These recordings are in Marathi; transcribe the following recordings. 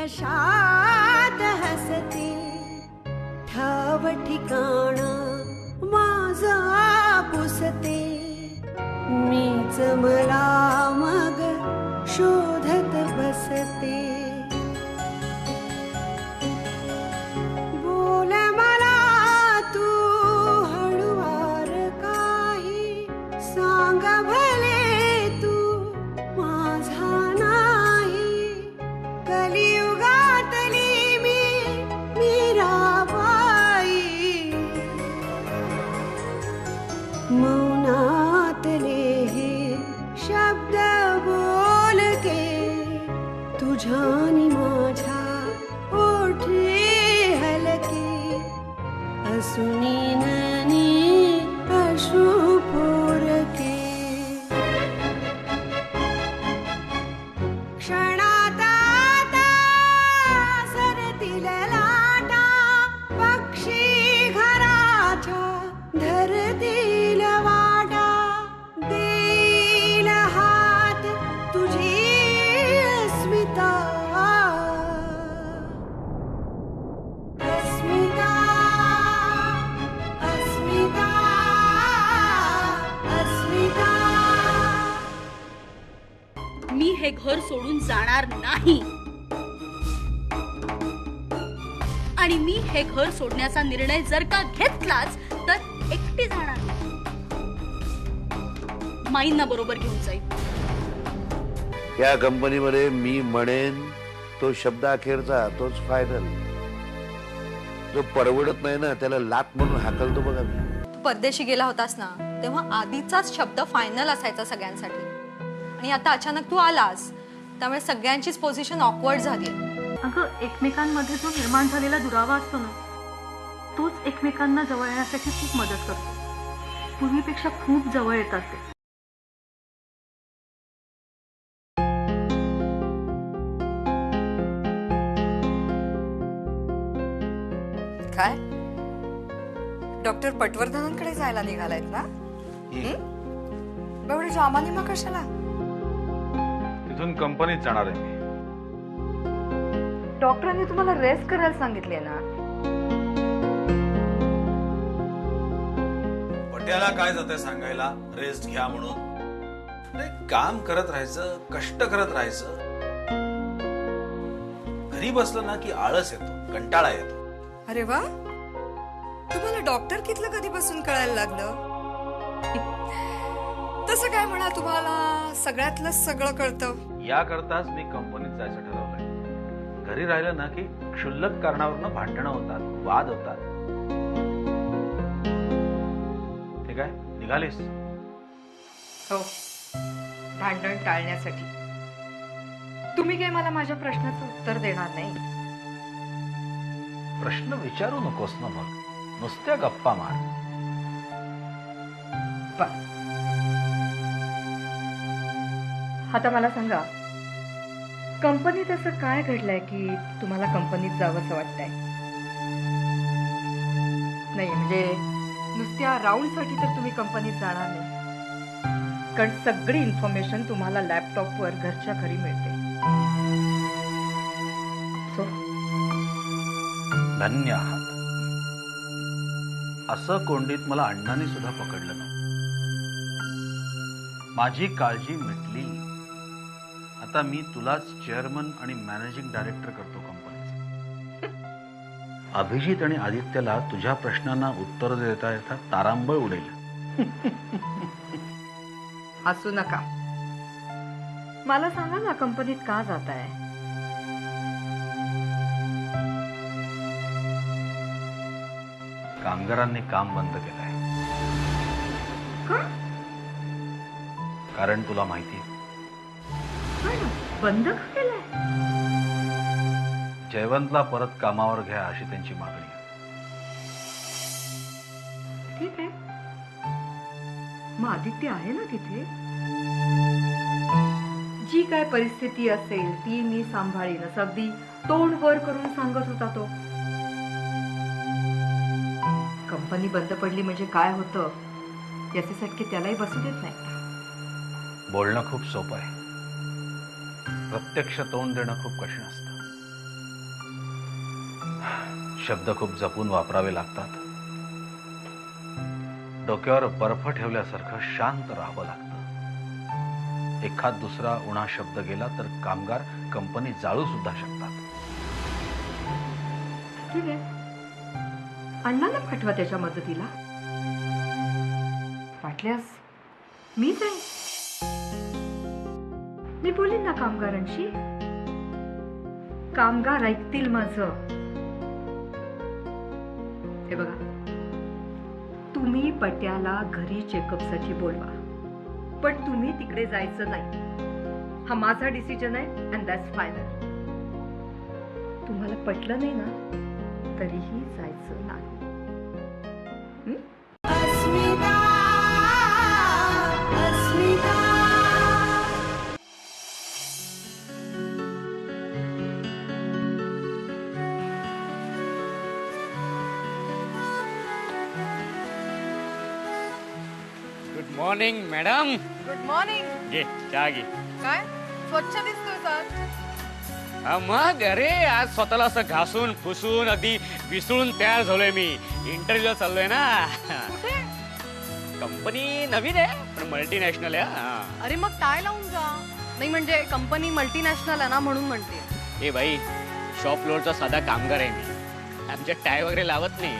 शात हसते ठाव ठिकाण माझा पुसते मीच मला मग शोधत बसते बोल मला तू हळुवार काही सांग भले तू माझा नाही कलियुगातली मी मीराबाई मौनातले हे शब्द बोलके तुझ्यानी माझ्या ओठे हलके असुनी ननी अश्रू पोरके क्षणात आता सरतील लाटा पक्षी घराच्या धरतील वाटा देईल हात तुझी अस्मिता अस्मिता अस्मिता अस्मिता मी हे घर सोडून जाणार नाही आणि मी हे घर सोडण्याचा निर्णय जर का घेतलाच तर एकटी जाणार नाही. माईंना बरोबर घेऊन जाईल. या कंपनीमध्ये मी म्हणेन तो शब्द अखेरचा तोच फायनल. जो परवडत नाही ना त्याला लात म्हणून हाकलतो बघा मी. तू परदेशी गेला होतास ना तेव्हा आधीचाच शब्द फायनल असायचा सगळ्यांसाठी आणि आता अचानक तू आलास त्यामुळे सगळ्यांचीच पोझिशन ऑकवर्ड झाली. अगं एकमेकांमध्ये जो निर्माण झालेला दुरावा असतो ना तोच एकमेकांना जवळ येण्यासाठी खूप मदत करतो. पूर्वीपेक्षा खूप जवळ येतात ते. काय डॉक्टर पटवर्धनांकडे जायला निघालायत ना? एवढे जामानिमा कशाला? तिथून कंपनीत जाणार आहे मी. डॉक्टरांनी तुम्हाला रेस्ट करायला सांगितले ना? पट्याला काय जाते सांगायला रेस्ट घ्या म्हणून? काम करत राहायचं, कष्ट करत राहायचं. घरी बसलं ना की आळस येतो, कंटाळा येतो. अरे वा, तुम्हाला डॉक्टर कितलं कधीपासून कळायला लागलं? तसं काय म्हणा, तुम्हाला सगळ्यातलं सगळं कळतं. याकरताच मी कंपनीत जायचं ठरवलंय. घरी राहिलं ना की क्षुल्लक कारणावरनं भांडणं होतात, वाद होतात. ठीक आहे, निघालीस? हो, भांडण टाळण्यासाठी. तुम्ही काय मला माझ्या प्रश्नाचं उत्तर देणार नाही? प्रश्न विचारू नकोस ना मग, नुसत्या गप्पा मार. आता मला सांगा, कंपनीत असं काय घडलंय की तुम्हाला कंपनीत जावंसं वाटतंय? नाही म्हणजे नुसत्या राऊंडसाठी तर तुम्ही कंपनीत जाणार नाही, कारण सगळी इन्फॉर्मेशन तुम्हाला लॅपटॉपवर घरच्या घरी मिळते. धन्य आहात. असं कोंडीत मला अण्णांनी सुद्धा पकडलं नव्हतं. माझी काळजी मिटली. आता मी तुलाच चेअरमन आणि मॅनेजिंग डायरेक्टर करतो कंपनीचा. अभिजित आणि आदित्यला तुझ्या प्रश्नांना उत्तर देता येता तारांबळ उडेल. हसू नका. मला सांगा ना, कंपनीत का जाताय? कामगारांनी काम बंद केलंय. कारण तुला माहिती बंद केलंय? जयवंतला परत कामावर घ्या अशी त्यांची मागणी. ठीक आहे, मग आदित्य आहे ना तिथे. जी काय परिस्थिती असेल ती मी सांभाळीनच, अगदी तोंड वर करून सांगत होता तो. कंपनी बंद पडली म्हणजे काय होतं याचे चटके त्यालाही बसू देत नाही. बोलणं खूप सोपं आहे, प्रत्यक्ष तोंड देणं खूप कठीण असतं. शब्द खूप जपून वापरावे लागतात. डोक्यावर बर्फ ठेवल्यासारखं शांत राहावं लागतं. एखाद दुसरा उणा शब्द गेला तर कामगार कंपनी जाळू सुद्धा शकतात. ठीक आहे, अण्णाला पाठवा त्याच्या मदतीला. वाटल्यास मी जाईन. मी बोलीन ना कामगारांशी. कामगार ऐकतील माझं. हे बघा, तुम्ही पट्याला घरी चेकअपसाठी बोलवा, पण तुम्ही तिकडे जायचं नाही. हा माझा डिसिजन आहे अँड दॅट्स फायनल. तुम्हाला पटलं नाही ना तरीही जायचं नाही. Asmita Asmita good morning madam. Good morning. घे चहा घे. काय स्वच्छ दिसतोय सर. हा मग, अरे आज स्वतःला असं घासून फुसून अगदी विसळून तयार झालोय मी. इंटरव्ह्यूला चाललोय ना. कुठे? कंपनी नवीन आहे पण मल्टीनॅशनल आहे. हा. अरे मग टाय लावून जा. नाही म्हणजे कंपनी मल्टीनॅशनल आहे ना म्हणून म्हणते. ए बाई, शॉप फ्लोअरचा साधा कामगार आहे मी. आमच्यात टाय वगैरे लावत नाही.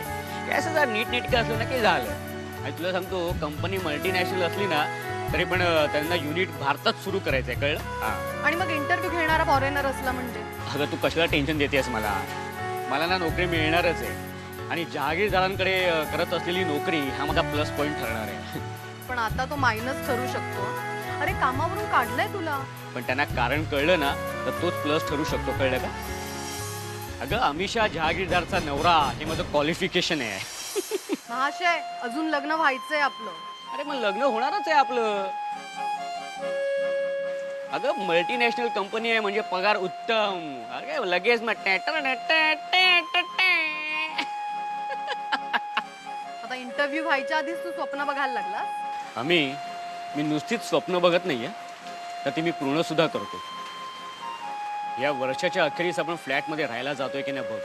काय असं जर नीटनेटकं असलं ना की झालं. आणि तुला सांगतो, कंपनी मल्टीनॅशनल असली ना तरी पण त्यांना युनिट भारतात सुरू करायचंय, कळलं? हा. आणि मग इंटरव्ह्यू घेणारा फॉरेनर असला म्हणजे? अगं तू कशाला टेन्शन देतेस मला. मला ना नोकरी मिळणारच आहे. आणि जहागीरदारांकडे करत असलेली नोकरी हा माझा प्लस पॉइंट ठरणार आहे. पण आता तो मायनस ठरू शकतो. अरे कामावरून काढलंय तुला. पण त्यांना कारण कळलं ना तर तोच प्लस ठरू शकतो, कळलं का? अगं अमिषा जहागीरदारचा नवरा हे माझं क्वालिफिकेशन आहे. महाशय, अजून लग्न व्हायचंय आपलं. अरे मग लग्न होणारच आहे आपलं. अगं मल्टीनॅशनल कंपनी आहे म्हणजे पगार उत्तम. अरे लगेच मग आता इंटरव्ह्यू व्हायच्या आधीच तू स्वप्न बघायला लागलास? मी नुसतीच स्वप्न बघत नाहीये, तर ती मी पूर्ण सुद्धा करतो. या वर्षाच्या अखेरीस आपण फ्लॅटमध्ये राहायला जातोय की नाही बघ.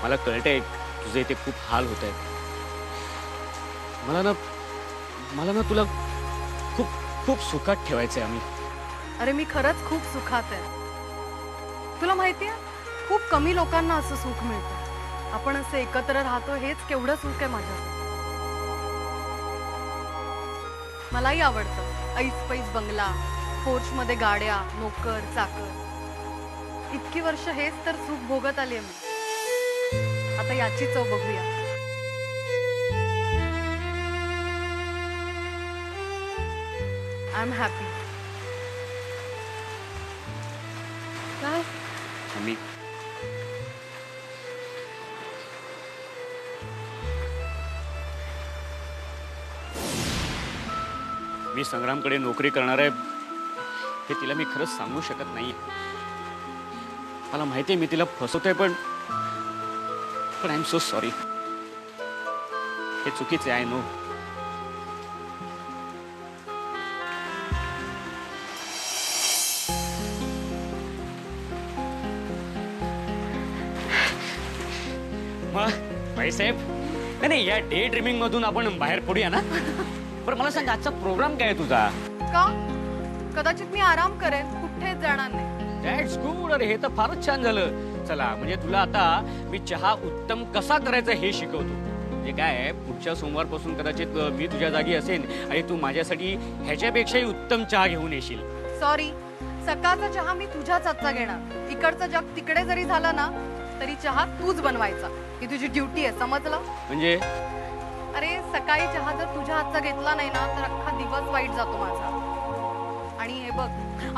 मला कळतंय तुझे इथे खूप हाल होत आहेत. मला ना तुला खूप खूप सुखात ठेवायचंय आम्ही. अरे मी खरंच खूप सुखात आहे. तुला माहितीये, खूप कमी लोकांना असं सुख मिळतं. आपण असे एकत्र राहतो हेच केवढं सुख आहे माझ्यासाठी. मलाही आवडतं ऐस पैस बंगला, पोर्च मध्ये गाड्या, नोकर चाकर. इतकी वर्ष हेच तर सुख भोगत आले मी. आता याची चव बघूया. I am happy. काय? मी संग्रामकडे नोकरी करणार आहे हे तिला मी खरंच सांगू शकत नाही. मला माहिती आहे मी तिला फसवतोय, पण आय एम सो सॉरी. हे चुकीचे आहे. नो, भाईसाहेब, नाही या डे ड्रीमिंग मधून आपण बाहेर पडूया ना. पण मला सांग, आजचा प्रोग्राम काय आहे तुझा? का? कदाचित मी आराम करेन, कुठेच जाणार नाही. That's good. अरे हे तर फारच छान झालं. चला, म्हणजे तुला आता मी चहा उत्तम कसा करायचा हे शिकवतो. म्हणजे काय, पुढच्या सोमवारपासून कदाचित मी तुझ्या जागी असेन आणि तू माझ्यासाठी ह्याच्यापेक्षाही उत्तम चहा घेऊन येशील. सॉरी, सकाळचा चहा मी तुझ्याच हातचा घेणार. इकडचं जग तिकडे जरी झालं ना तरी चहा तूच बनवायचा. ही तुझी ड्युटी आहे, समजलं? म्हणजे अरे सकाळी चहा जर तुझ्या हातचा घेतला नाही ना तर अख्खा दिवस वाईट जातो माझा. आणि हे बघ,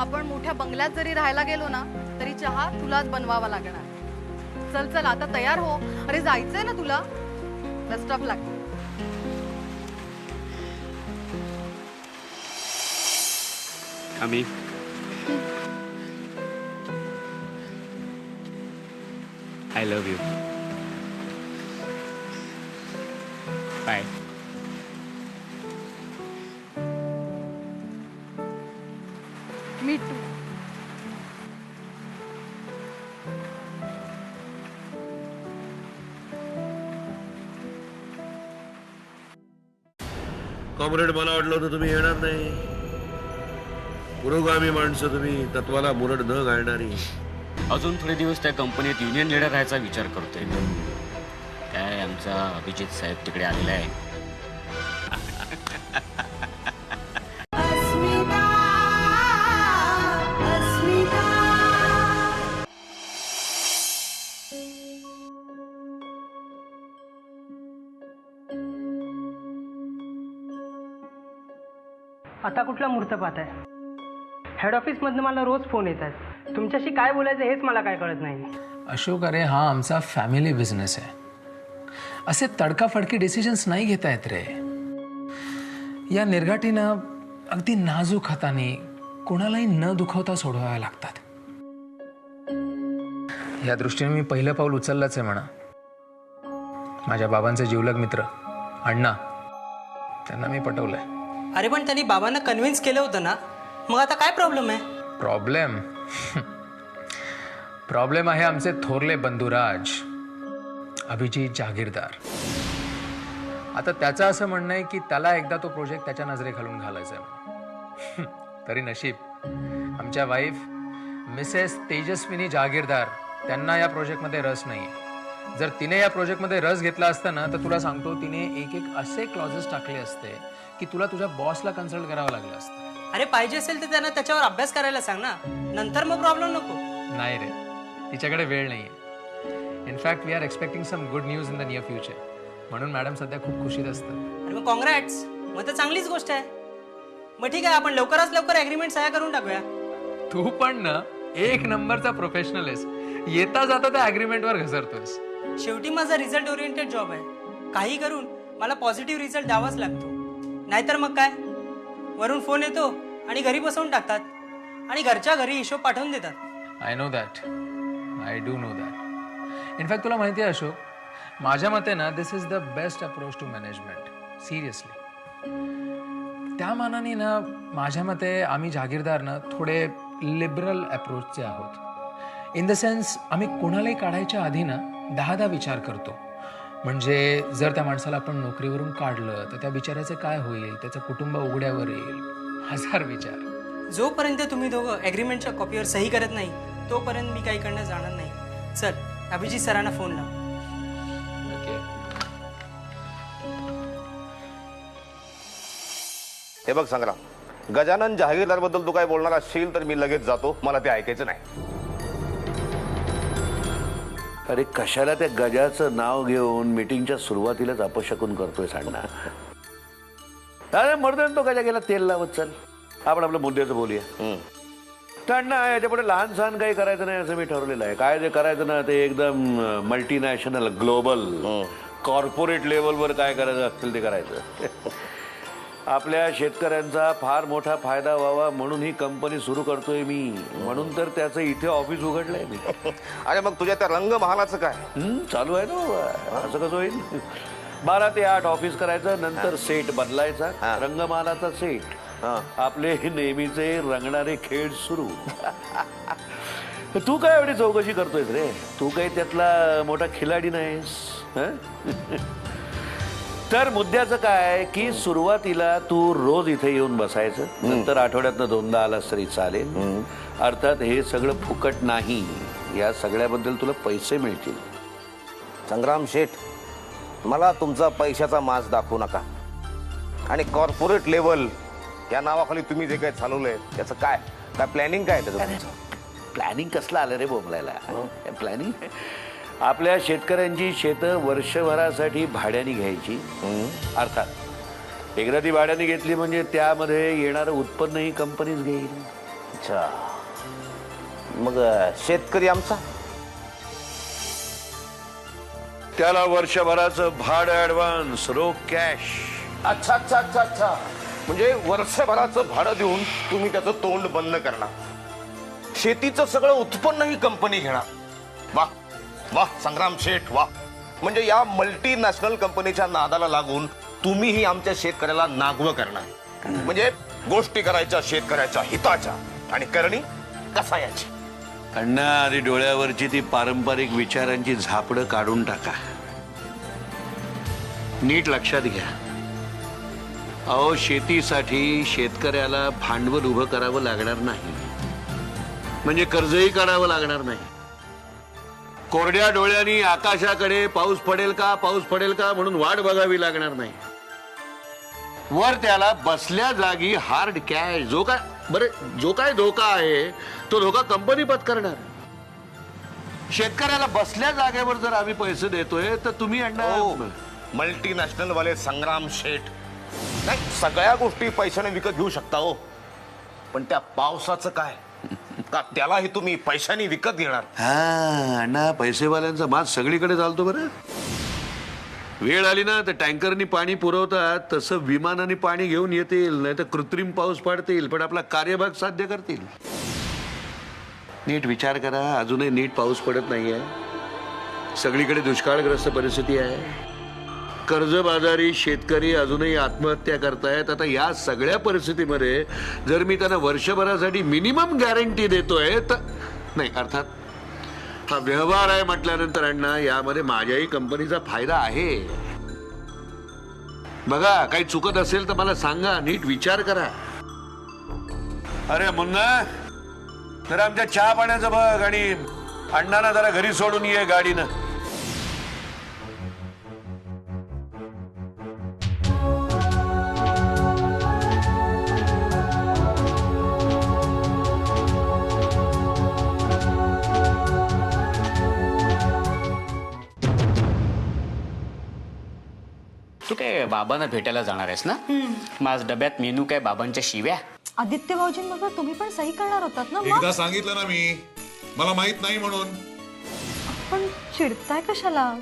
आपण मोठ्या बंगल्यात जरी राहायला गेलो ना तरी चहा तुलाच बनवावा लागणार. चल चल आता तयार हो. अरे जायचंय ना तुला. Best of luck. आम्ही I love you. Bye. Me too. Comrade, मला वाटलं होतं तुम्ही येणार नाही. पुरोगामी माणसं तुम्ही, तत्वाला मुरड न घालणारी. अजून थोडे दिवस त्या कंपनीत युनियन लीडर राहायचा विचार करतोय. काय आमचा अभिजित साहेब तिकडे आलेला आहे. अस्मिता अस्मिता आता कुठला मुहूर्त पाहताय? हेड ऑफिसमधनं मला रोज फोन येत आहेत. तुमच्याशी काय बोलायचं हेच मला काय कळत नाही. अशोक, अरे हा आमचा फॅमिली बिझनेस आहे. असे तडकाफडकी डिसिजन्स नाही घेता येत रे. या निर्घाटीनं अगदी नाजूक हाताने कोणालाही न दुखवता सोडवाव्या लागतात. या दृष्टीने मी पहिलं पाऊल उचललंच आहे म्हणा. माझ्या बाबांचे जिवलग मित्र अण्णा, त्यांना मी पटवलंय. अरे पण त्यांनी बाबांना कन्व्हिन्स केलं होतं ना, मग आता काय प्रॉब्लेम आहे? प्रॉब्लेम आहे आमचे थोरले बंधुराज अभिजित जागीरदार. आता त्याचं असं म्हणणं आहे की त्याला एकदा तो प्रोजेक्ट त्याच्या नजरेखालून घालायचा आहे. तरी नशीब आमच्या वाईफ मिसेस तेजस्विनी जागीरदार, त्यांना या प्रोजेक्टमध्ये रस नाही. जर तिने या प्रोजेक्टमध्ये रस घेतला असता ना, तर तुला सांगतो तिने एक एक असे क्लॉजेस टाकले असते की तुला तुझ्या बॉसला कन्सल्ट करावं लागलं असतं. अरे पाहिजे असेल तर त्यांना त्याच्यावर अभ्यास करायला सांग ना, नंतर मग प्रॉब्लेम नको. नाही रे, तिच्याकडे वेळ नाहीये. In fact we are expecting some good news in the near future. म्हणून मॅडम सध्या खूप खुशीत असतात. अरे मग कॉंग्रॅट्स, मग तर चांगलीच गोष्ट आहे. मग ठीक आहे, आपण लवकरात लवकर ॲग्रीमेंट सह्या करून टाकूया. तू पण ना एक नंबरचा प्रोफेशनल आहेस. येता जाता त्या ॲग्रीमेंटवर घसरतोस. शेवटी माझा रिझल्ट ओरिएंटेड जॉब आहे. काही करून मला पॉझिटिव्ह रिझल्ट द्यावाच लागतो. नाहीतर मग काय, वरून फोन येतो आणि घरी बसवून टाकतात आणि घरच्या घरी हिशोब पाठवून देतात. I know that, I do know that. In fact तुला माहिती आहे अशोक, माझ्या मते ना this is the best approach to management. Seriously. त्या मानाने ना माझ्या मते आम्ही जागीरदार ना थोडे लिबरल अप्रोचचे आहोत. इन द सेन्स आम्ही कोणालाही काढायच्या आधी ना 10दा विचार करतो. म्हणजे जर त्या माणसाला आपण नोकरीवरून काढलं तर त्या बिचाऱ्याचं काय होईल, त्याचं कुटुंब उघड्यावर येईल, 1000 विचार. जोपर्यंत तुम्ही दोघं ॲग्रीमेंटच्या कॉपीवर सही करत नाही तोपर्यंत मी काही कडनं जाणार नाही. चल अभिजित सरांना फोन लाव. हे बघ संग्राम, गजानन जहागीरदार बद्दल तू काय बोलणार असशील तर मी लगेच जातो. मला ते ऐकायचं नाही. अरे कशाला त्या गजाचं नाव घेऊन मीटिंगच्या सुरुवातीलाच अपशकून करतोय सांगणार. अरे मर्दन तो गजा गेला तेल लावत. चल आपण आपल्या मुद्द्याचं बोलूया. त्यांना याच्यापुढे लहान सहान काही करायचं नाही असं मी ठरवलेलं आहे. काय जे करायचं ना ते एकदम मल्टीनॅशनल ग्लोबल कॉर्पोरेट लेवलवर काय करायचं असतील ते करायचं. आपल्या शेतकऱ्यांचा फार मोठा फायदा व्हावा म्हणून ही कंपनी सुरू करतोय मी. म्हणून तर त्याचं इथे ऑफिस उघडलंय मी. अरे मग तुझ्या त्या रंग महालाचं काय चालू आहे ना. असं कसं होईल? 12 ते 8 ऑफिस करायचं, नंतर सेट बदलायचा. रंगमालाचा सेट. आपले नेहमीचे रंगणारे खेळ सुरू. तू काय एवढी चौकशी करतोयस रे? तू काही त्यातला मोठा खिलाडी नाहीस. तर मुद्द्याचं काय की सुरुवातीला तू रोज इथे येऊन बसायचं, नंतर आठवड्यातनं 2दा आलास तरी चालेल. अर्थात हे सगळं फुकट नाही. या सगळ्याबद्दल तुला पैसे मिळतील. संग्राम शेठ, मला तुमचा पैशाचा माज दाखवू नका. आणि कॉर्पोरेट लेवल या नावाखाली तुम्ही जे काही चालवलंय त्याचं काय काय प्लॅनिंग काय त्याचं? प्लॅनिंग कसलं आलं रे बोंबलायला? प्लॅनिंग आपल्या शेतकऱ्यांची शेतं वर्षभरासाठी भाड्याने घ्यायची. अर्थात एकदा ती भाड्याने घेतली म्हणजे त्यामध्ये येणारं उत्पन्नही कंपनीच घेईल. अच्छा, मग शेतकरी आमचा? त्याला वर्षभराचं भाडं ऍडव्हान्स, रोख कॅश. अच्छा अच्छा अच्छा अच्छा, म्हणजे वर्षभराचं भाडं देऊन तुम्ही त्याचं तोंड बंद करणार, शेतीचं सगळं उत्पन्न ही कंपनी घेणार. वा वा संग्राम शेठ वा. म्हणजे या मल्टीनॅशनल कंपनीच्या नादाला लागून तुम्हीही आमच्या शेतकऱ्याला नागवं करणार. म्हणजे गोष्टी करायच्या शेतकऱ्याच्या हिताच्या आणि करणी कसायाची. अण्णा, आधी डोळ्यावरची ती पारंपरिक विचारांची झापडं काढून टाका. नीट लक्षात घ्या, अहो शेतीसाठी शेतकऱ्याला भांडवल उभं करावं लागणार नाही, म्हणजे कर्जही काढावं लागणार नाही. कोरड्या डोळ्यांनी आकाशाकडे पाऊस पडेल का म्हणून वाट बघावी लागणार नाही. वर त्याला बसल्या जागी हार्ड कॅश, जो काय धोका आहे तो धोका कंपनी पत्करणार. शेतकऱ्याला बसल्या जागेवर जर आम्ही पैसे देतोय तर तुम्ही मल्टीनॅशनल वाले संग्राम शेठ नाही, सगळ्या गोष्टी पैशाने विकत घेऊ शकता हो, पण त्या पावसाचं काय? का त्यालाही तुम्ही पैशाने विकत घेणार? हा अण्णा, पैसेवाल्यांचा माज सगळीकडे चालतो बरं. वेळ आली ना तर टँकरनी पाणी पुरवतात, तसं विमानाने पाणी घेऊन येतील, नाही तर कृत्रिम पाऊस पाडतील, पण आपला कार्यभाग साध्य करतील. नीट विचार करा, अजूनही नीट पाऊस पडत नाहीये, सगळीकडे दुष्काळग्रस्त परिस्थिती आहे, कर्जबाजारी शेतकरी अजूनही आत्महत्या करतायत. आता या सगळ्या परिस्थितीमध्ये जर मी त्यांना वर्षभरासाठी मिनिमम गॅरंटी देतोय तर नाही, अर्थात हा व्यवहार आहे म्हटल्यानंतर अण्णा यामध्ये माझ्याही कंपनीचा फायदा आहे. बघा, काही चुकत असेल तर मला सांगा, नीट विचार करा. अरे मुन्ना, जरा आमच्या चहा पाण्याचं बघ आणि अण्णांना जरा घरी सोडून ये गाडीनं. तू काय बाबांना भेटायला जाणार आहेस ना? मग आज डब्यात मेनू काय बाबांच्या शिव्या? आदित्य भाऊजींबरोबर तुम्ही पण सही करणार होतात ना? एकदा सांगितलं ना मी, मला माहित नाही म्हणून. पण चिडताय कशाला?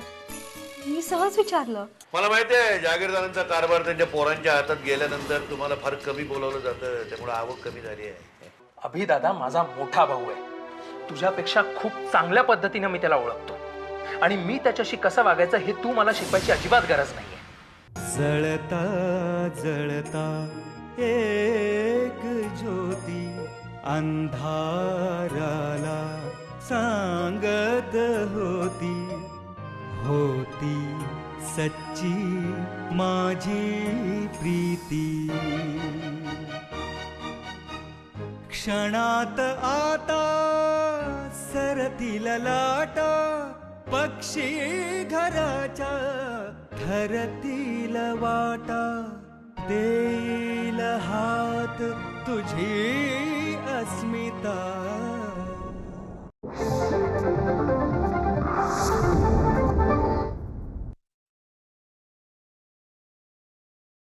मी सहज विचारलं. मला माहितीये जागीरदारांचा कारभार त्यांच्या पोरांच्या हातात गेल्यानंतर तुम्हाला फार कमी बोलावलं जातं, त्यामुळे आवक कमी झाली आहे. अभिदादा माझा मोठा भाऊ आहे, तुझ्यापेक्षा खूप चांगल्या पद्धतीने मी त्याला ओळखतो, आणि मी त्याच्याशी कसं वागायचं हे तू मला शिकवायची अजिबात गरज नाहीये. जळता जळता एक ज्योती अंधाराला सांगत होती, होती सच्ची माझी प्रीती. क्षणात आता सरतील लाटा, पक्षी घराच्या ठरतील वाटा. देईल हात तुझी अस्मिता,